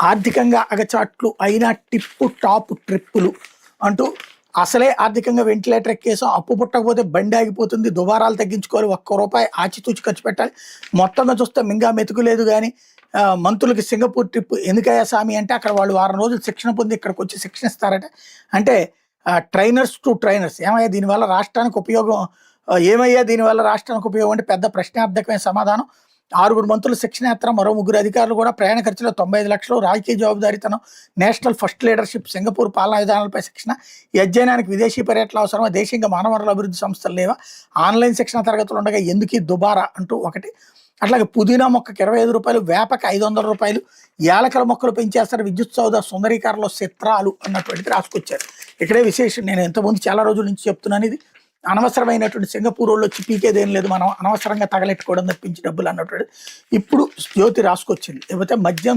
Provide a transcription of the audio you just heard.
ఆర్థికంగా అగచాట్లు అయినా టిప్పు టాప్ ట్రిప్పులు అంటూ అసలే ఆర్థికంగా వెంటిలేటర్ ఎక్కేసాం, అప్పు పుట్టకపోతే బండి ఆగిపోతుంది, దుబారాలు తగ్గించుకోవాలి, ₹1 ఆచితూచి ఖర్చు పెట్టాలి, మొత్తంగా చూస్తే మింగా మెతుకులేదు కానీ మంత్రులకి సింగపూర్ ట్రిప్ ఎందుకయ్యా స్వామి అంటే అక్కడ వాళ్ళు వారం రోజులు శిక్షణ పొంది ఇక్కడికి వచ్చి శిక్షణ ఇస్తారట. అంటే ట్రైనర్స్ టు ట్రైనర్స్ ఏమయ్యా దీనివల్ల రాష్ట్రానికి ఉపయోగం, ఏమయ్యా దీనివల్ల రాష్ట్రానికి ఉపయోగం అంటే పెద్ద ప్రశ్నార్థకమైన సమాధానం. 6 మంత్రులు శిక్షణ యాత్ర, మరో 3 అధికారులు కూడా ప్రయాణ ఖర్చులో 95 లక్షలు, రాజకీయ జవాబుదారీతనం, నేషనల్ ఫస్ట్ లీడర్షిప్, సింగపూర్ పాలనా విధానాలపై శిక్షణ, ఈ అధ్యయనానికి విదేశీ పర్యటనలు అవసరమా, దేశీయంగా మానవ వనరుల అభివృద్ధి సంస్థలు లేవా, ఆన్లైన్ శిక్షణ తరగతులు ఉండగా ఎందుకు ఈ దుబారా అంటూ ఒకటి. అట్లాగే పుదీనా మొక్కకి ₹25, వేపకి ₹500, యాలకల మొక్కలు పెంచేస్తారు, విద్యుత్ సౌద సుందరీకరణలో చిత్రాలు అన్నటువంటిది రాసుకొచ్చారు. ఇక్కడే విశేషం, నేను ఎంతమంది చాలా రోజుల నుంచి చెప్తున్నాను, ఇది అనవసరమైనటువంటి సింగపూర్ వాళ్ళు వచ్చి పీకేదేం లేదు, మనం అనవసరంగా తగలెట్టుకోవడం తప్పించి డబ్బులు అన్నటువంటి ఇప్పుడు జ్యోతి రాసుకొచ్చింది. లేకపోతే మద్యం